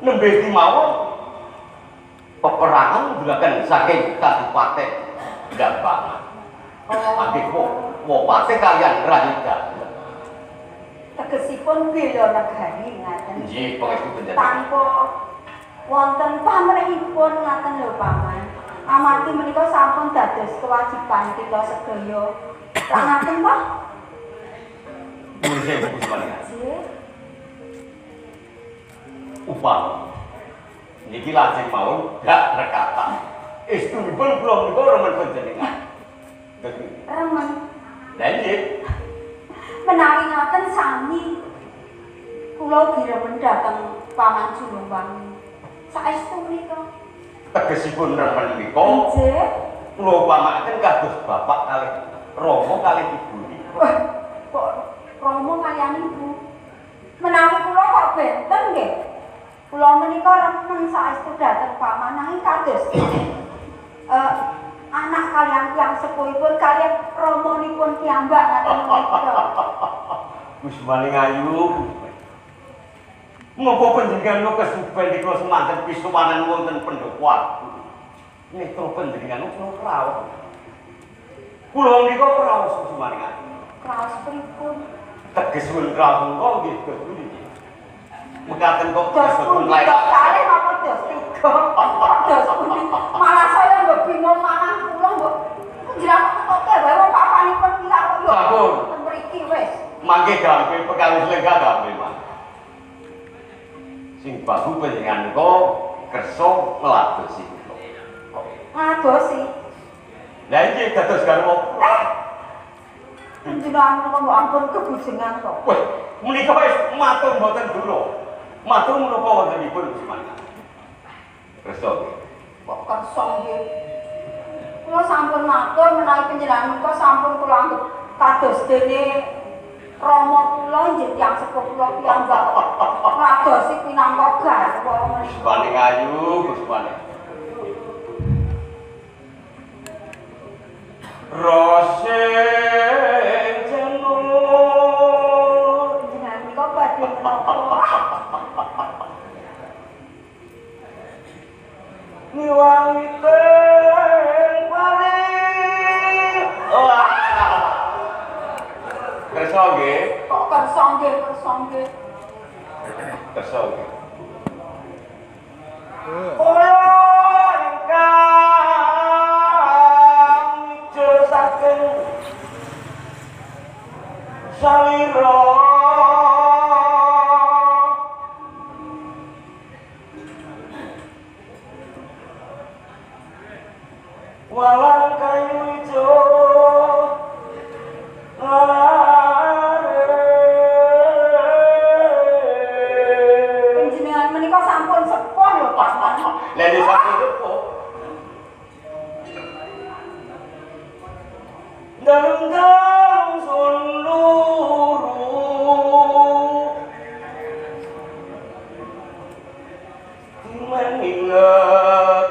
nembe iki mawon peperangan dilakukan saking Kadipaten Jambangan. Adik Wopate kalian Rayuda. Tegesipun bela negari ngaten. Nggih, pangestu panjenengan. Tanpa wonten pamrihipun ngaten lho Paman. Amargi menika sampun dados kewajiban kita sedaya. Lah ngaten Pak? Nggih, Bu Kusmani. Nggih. Upam. Niki lajeng mawon dak rekatan. Estunipun kula menika remen panjenengan. Remen. Lah nggih. Menawi ngaten sami kula diremen dhateng Paman Junungwangi. Saestu menika. Tegesipun remen menika Nggih. kula upamaken kados bapak kalih Rama kalih ibu. Wah, kok Rama kaliyan ibu. Menawi kula kok benten nggih. Kula menika remen saestu dhateng Paman nanging kados anak kalian tiyang sepuhipun kalian romonipun piyambak ngaten menika. Wis maling ayu. Menapa panjenengan lo kesupen di kula semanten pisuwanan wonten Pendopo. Neka panjenengan kula kraos. Kula menika kraos Gusti maling ayu. Kraos pripun? Tegesipun kraos kok nggih Gusti. Mekaten kok Dos pundi kok kalih napa dos tiga? Dos pundi? Malah saya mbok bingung manah kula mbok njenengan ketoke wae wong papanipun piye kok yo. Sampun. Mriki wis. Mangke dampe pekawis lenggah dampe Mas. Sing bahu panjenengan kok kersa ngladosi kula. Ngadosi. Lah iki dados garwa. Njenengan kok mbok ampun kebujengan kok. Wah, menika wis matur mboten dulu. Matur menapa wontenipun Gusti Manik. Kersa. Kok kersa nggih. Kula sampun matur menawi panjenengan menika sampun kula anggap kados dene Rama kula nggih tiyang sepuh kula piyambak. Ngadosi pinangka garwa menika. Gusti Manik ayu, Gusti Manik. Rose jenur Jenengan menika badhe menapa? Niwangi teng pari. Wah. Kersa nggih. Kok kersa nggih, kersa nggih. Kersa nggih. Salira walang kayu ijo Panjenengan menika sampun sepuh lho Pak. Lah iki sampun sepuh. Dalem sunluru mengingat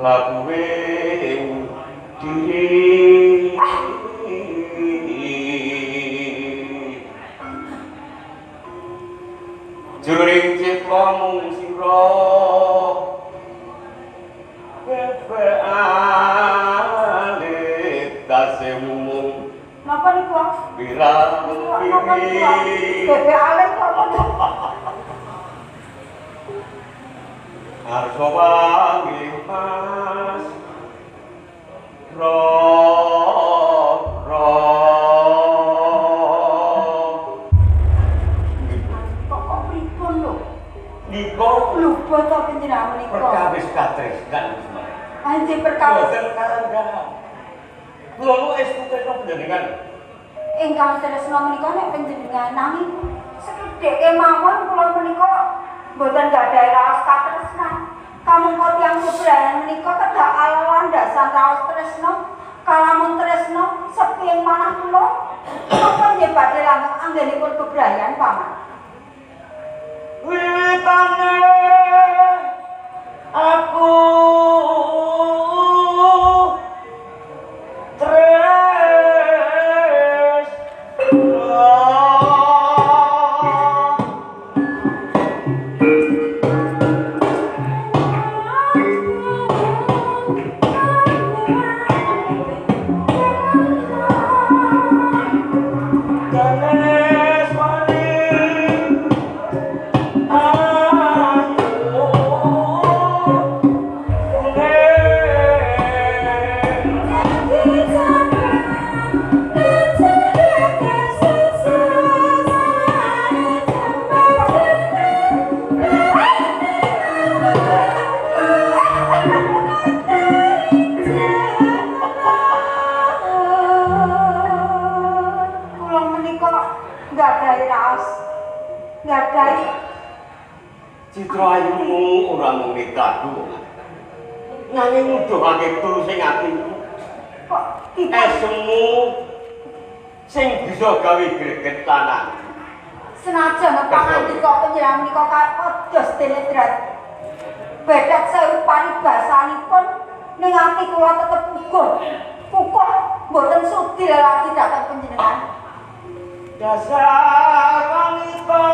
lakuwe diri juring cipta mung sira alit tasemu Napa niku? pirang Bebek alit kok niku. Arso wangi mas ro Kok pripun lho? niko Lupa to panjenengan menika. perkawis katresnan Gusti. Anjir perkawis Boten karanggan. Kula lu estu tresno panjenengan. ingkang tresna menika nek panjenengan nanging sekedhik kemawon kula menika mboten gadhahi raos katresnan. Kamangka tiyang bebrayan menika kedah alandasan raos tresna. Kalamun tresna seping manah kula napa nggih badhe langgeng anggenipun bebrayan Paman. Wiwitane aku nggadahi citra ayumu ora mung kado. Nanging nuduhake tulus ing atiku. kok Esemu sing bisa gawe greget tanah. senajan pangandika panjenengan menika kados teledrat. Bedak sewu paribasanipun ning ati kula tetep kukuh mboten sudi lagi dhateng panjenengan. Dasar wanita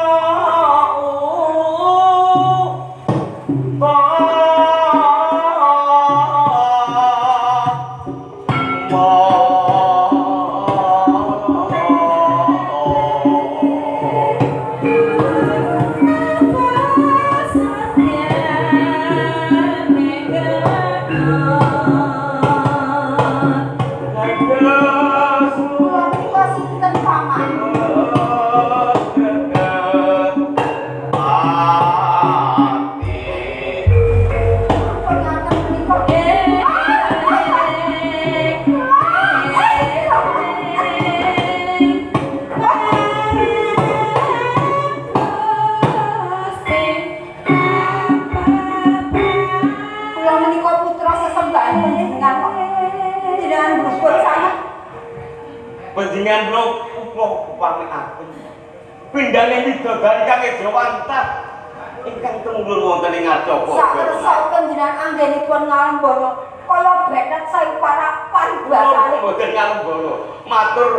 Panjenengan kula upami ampun. Pindhane widodari kang Jawantah ingkang tumulur wonten ing Arjapa. Sakersa panjenengan anggenipun ngalembana kaya betet sayu paribasane. Mboten ngalembana. Matur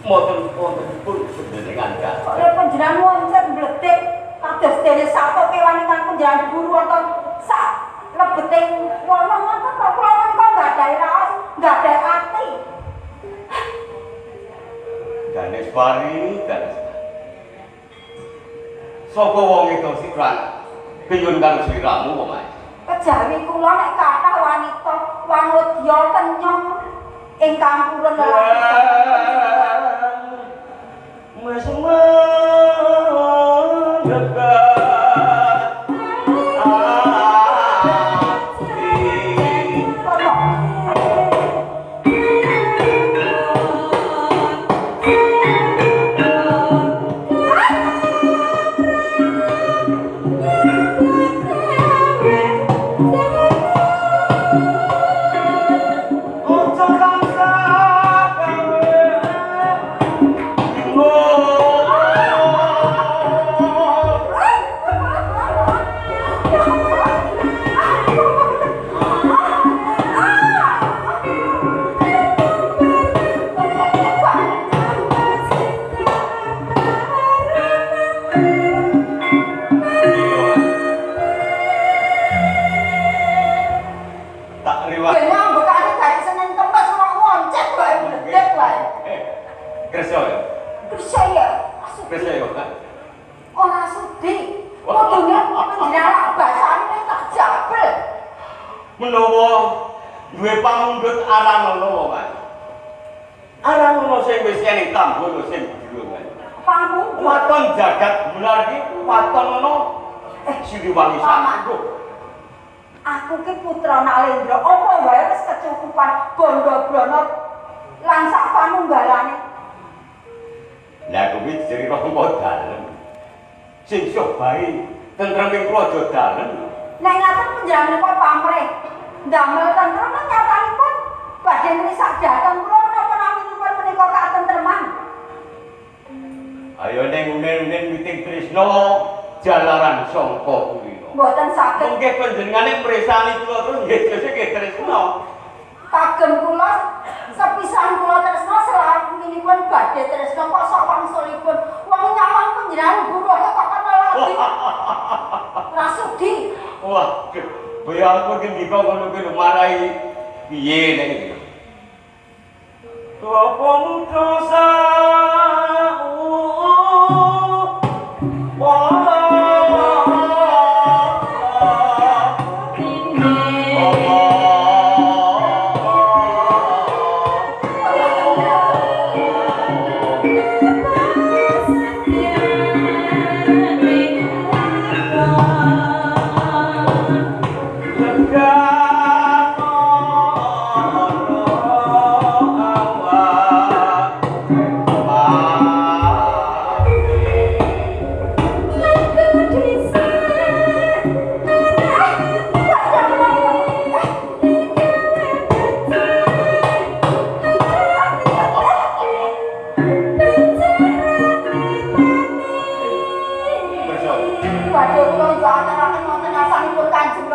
mboten wontenipun panjenengan ka. Kaya panjenengan moncet mbledek kados dene sato kewan ingkang panjenengan guru wonten sak lebeting wana wonten kula menika nggadahi raos, nggadahi ati. Daneswari. Sapa wong itu sikran piyun karo sliramu kok, Mas? Kejawi kula nek kathah wanita wanodya kenyong ingkang purun lelaki. Mas menawa duwe pamundhut Aranono, Mas. Aranono sing wis ening Tambono sing jero, Mas. Pamundhut waton jagat bular iki waton ana Siliwangi Sakti. Aku ki putra Nalendra, apa wae wis kecukupan Gondobrana lan sak panunggalane. Lah kuwi cerita dalem. Sing sok bae tentrem ing praja dalem. Nek ngaten panjenengan menika pamrih ndamel tentrem nyatanipun badhe ngrisak dhateng kula menapa naminipun menika katentreman. Ayo ning unen-unen miting Trisna jalaran sangka kuwi. Mboten saged. Mengke panjenengane mresani kula terus nggih nggih Trisna. Kagem kula sepisan kula tresna selawinipun badhe tresna kok sak wangsulipun wong nyawang panjenengan buruh kok kenal lagi. Rasudi. Wah, kaya aku ngendika ngono kuwi marahi piye nek iki. Apa dosa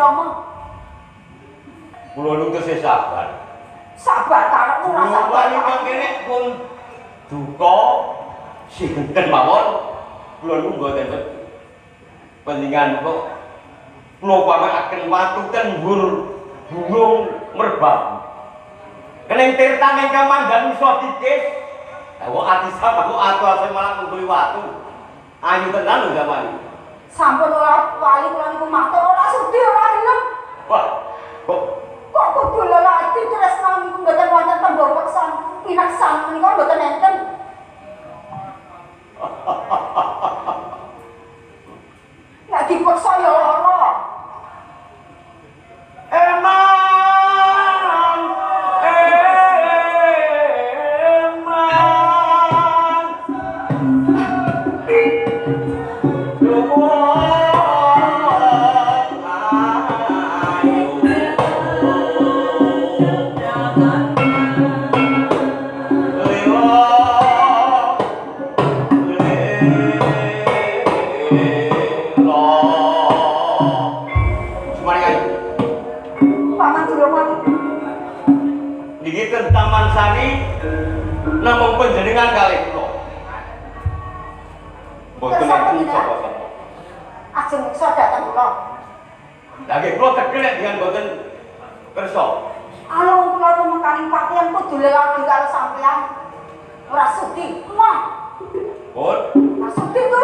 Rama. Kula nuntut sabar. Sabar karo ora sabar. Kula kene pun duka sinten mawon. Kula nu mboten pentingan kok kula pamekaken watu ten dhuwur gunung Merbau. Keneng tirtane kamandhan iso dikis. Kok ati sama kok atu malah ngungkuli watu. Ayu tenan lho zaman. Sampun ora wali kula niku matur ora sudi ora gelem. Wah, kok kudu lelati tresna niku mboten wonten pembaweksan pinaksan menika mboten enten. Nek dipaksa ya lara. Eman. Taman Sari namung panjenengan kalih kula. Boten enten sapa-sapa. Ajeng meksa dateng kula. Lah nggih kula tegel nek dengan boten kersa. Alung kula tumekaning pakaian kudu lelaki karo sampeyan. Ora sudi. Wah. Pun ora sudi to.